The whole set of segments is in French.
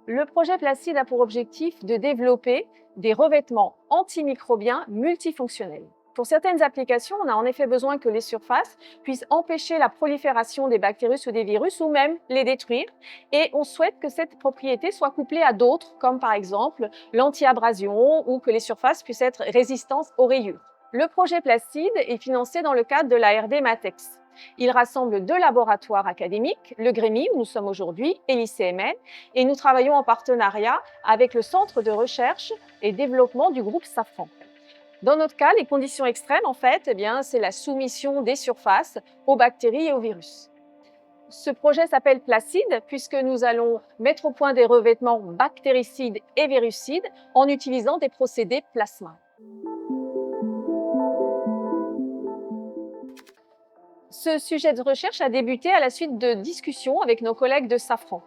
Le projet Placide a pour objectif de développer des revêtements antimicrobiens multifonctionnels. Pour certaines applications, on a en effet besoin que les surfaces puissent empêcher la prolifération des bactéries ou des virus ou même les détruire. Et on souhaite que cette propriété soit couplée à d'autres, comme par exemple l'anti-abrasion ou que les surfaces puissent être résistantes aux rayures. Le projet Placide est financé dans le cadre de la R&D Matex. Il rassemble deux laboratoires académiques, le GREMI, où nous sommes aujourd'hui, et l'ICMN, et nous travaillons en partenariat avec le Centre de recherche et développement du groupe Safran. Dans notre cas, les conditions extrêmes, en fait, c'est la soumission des surfaces aux bactéries et aux virus. Ce projet s'appelle Placide puisque nous allons mettre au point des revêtements bactéricides et virucides en utilisant des procédés plasma. Ce sujet de recherche a débuté à la suite de discussions avec nos collègues de Safran.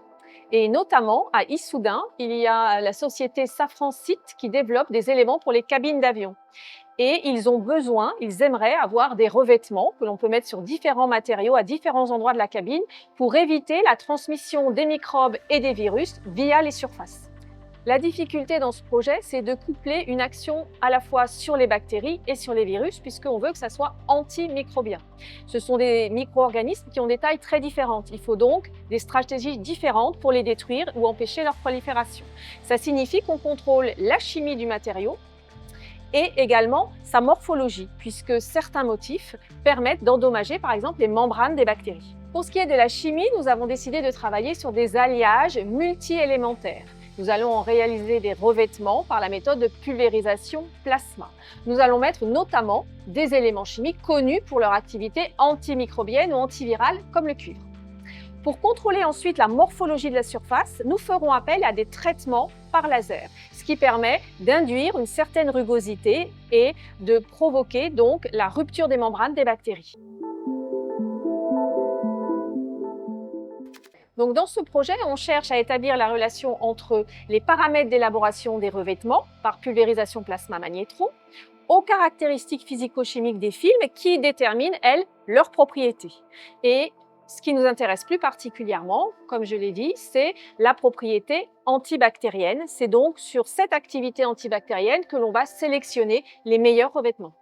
Et notamment, à Issoudun, il y a la société Safran Site qui développe des éléments pour les cabines d'avion. Et ils aimeraient avoir des revêtements que l'on peut mettre sur différents matériaux à différents endroits de la cabine pour éviter la transmission des microbes et des virus via les surfaces. La difficulté dans ce projet, c'est de coupler une action à la fois sur les bactéries et sur les virus, puisqu'on veut que ça soit antimicrobien. Ce sont des micro-organismes qui ont des tailles très différentes. Il faut donc des stratégies différentes pour les détruire ou empêcher leur prolifération. Ça signifie qu'on contrôle la chimie du matériau et également sa morphologie, puisque certains motifs permettent d'endommager par exemple les membranes des bactéries. Pour ce qui est de la chimie, nous avons décidé de travailler sur des alliages multi-élémentaires. Nous allons en réaliser des revêtements par la méthode de pulvérisation plasma. Nous allons mettre notamment des éléments chimiques connus pour leur activité antimicrobienne ou antivirale, comme le cuivre. Pour contrôler ensuite la morphologie de la surface, nous ferons appel à des traitements par laser, ce qui permet d'induire une certaine rugosité et de provoquer donc la rupture des membranes des bactéries. Donc, dans ce projet, on cherche à établir la relation entre les paramètres d'élaboration des revêtements par pulvérisation plasma magnétron aux caractéristiques physico-chimiques des films qui déterminent, elles, leurs propriétés. Et ce qui nous intéresse plus particulièrement, comme je l'ai dit, c'est la propriété antibactérienne. C'est donc sur cette activité antibactérienne que l'on va sélectionner les meilleurs revêtements.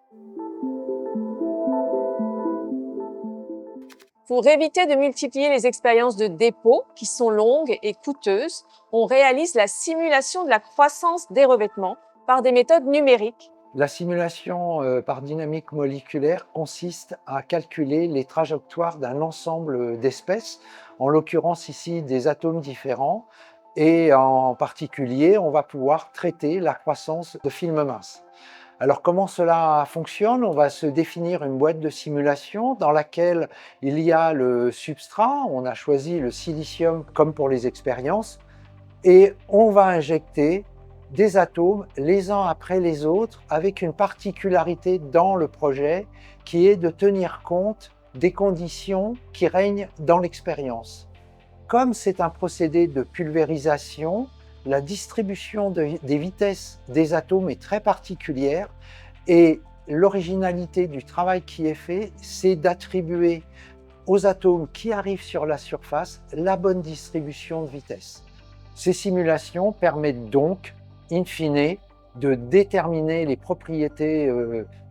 Pour éviter de multiplier les expériences de dépôt, qui sont longues et coûteuses, on réalise la simulation de la croissance des revêtements par des méthodes numériques. La simulation par dynamique moléculaire consiste à calculer les trajectoires d'un ensemble d'espèces, en l'occurrence ici des atomes différents, et en particulier, on va pouvoir traiter la croissance de films minces. Alors comment cela fonctionne? On va se définir une boîte de simulation dans laquelle il y a le substrat, on a choisi le silicium comme pour les expériences, et on va injecter des atomes les uns après les autres avec une particularité dans le projet qui est de tenir compte des conditions qui règnent dans l'expérience. Comme c'est un procédé de pulvérisation, la distribution des vitesses des atomes est très particulière et l'originalité du travail qui est fait, c'est d'attribuer aux atomes qui arrivent sur la surface la bonne distribution de vitesse. Ces simulations permettent donc, in fine, de déterminer les propriétés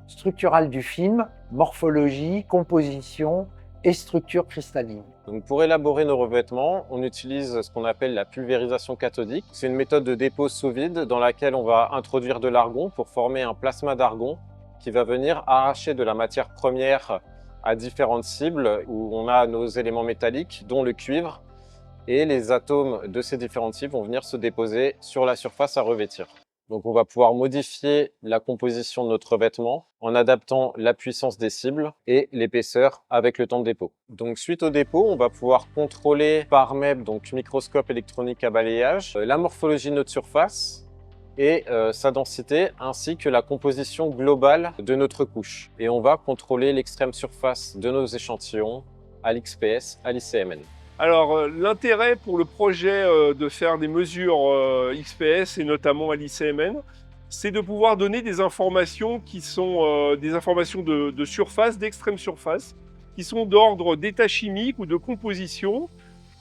structurales du film, morphologie, composition et structure cristalline. Donc pour élaborer nos revêtements, on utilise ce qu'on appelle la pulvérisation cathodique. C'est une méthode de dépôt sous vide dans laquelle on va introduire de l'argon pour former un plasma d'argon qui va venir arracher de la matière première à différentes cibles où on a nos éléments métalliques, dont le cuivre, et les atomes de ces différentes cibles vont venir se déposer sur la surface à revêtir. Donc on va pouvoir modifier la composition de notre revêtement en adaptant la puissance des cibles et l'épaisseur avec le temps de dépôt. Donc suite au dépôt, on va pouvoir contrôler par MEB, donc microscope électronique à balayage, la morphologie de notre surface et sa densité ainsi que la composition globale de notre couche. Et on va contrôler l'extrême surface de nos échantillons à l'XPS, à l'ICMN. Alors, l'intérêt pour le projet de faire des mesures XPS et notamment à l'ICMN, c'est de pouvoir donner des informations qui sont des informations de surface, d'extrême surface, qui sont d'ordre d'état chimique ou de composition,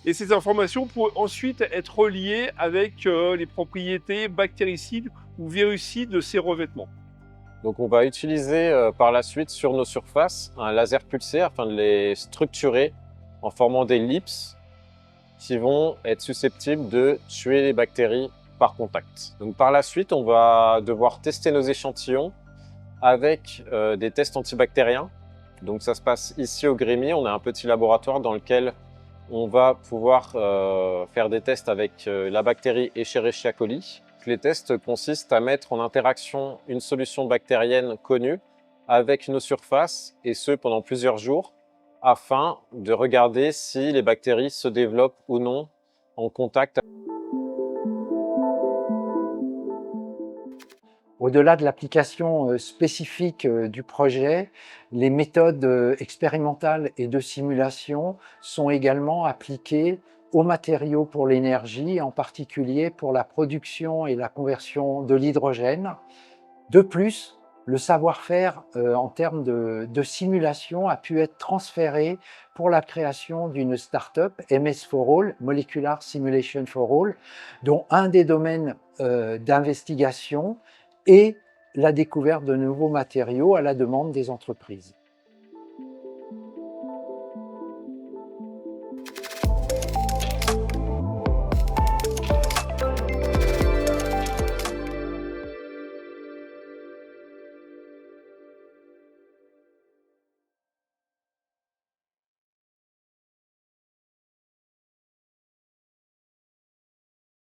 Et ces informations pourraient ensuite être reliées avec les propriétés bactéricides ou virucides de ces revêtements. Donc on va utiliser par la suite sur nos surfaces un laser pulsé afin de les structurer en formant des lips qui vont être susceptibles de tuer les bactéries par contact. Donc par la suite, on va devoir tester nos échantillons avec des tests antibactériens. Donc ça se passe ici au Grémy, on a un petit laboratoire dans lequel on va pouvoir faire des tests avec la bactérie Escherichia coli. Les tests consistent à mettre en interaction une solution bactérienne connue avec nos surfaces, et ce pendant plusieurs jours, afin de regarder si les bactéries se développent ou non en contact. Au-delà de l'application spécifique du projet, les méthodes expérimentales et de simulation sont également appliquées aux matériaux pour l'énergie, en particulier pour la production et la conversion de l'hydrogène. De plus, le savoir-faire en termes de simulation a pu être transféré pour la création d'une start-up, MS4All, Molecular Simulation for All, dont un des domaines d'investigation est la découverte de nouveaux matériaux à la demande des entreprises.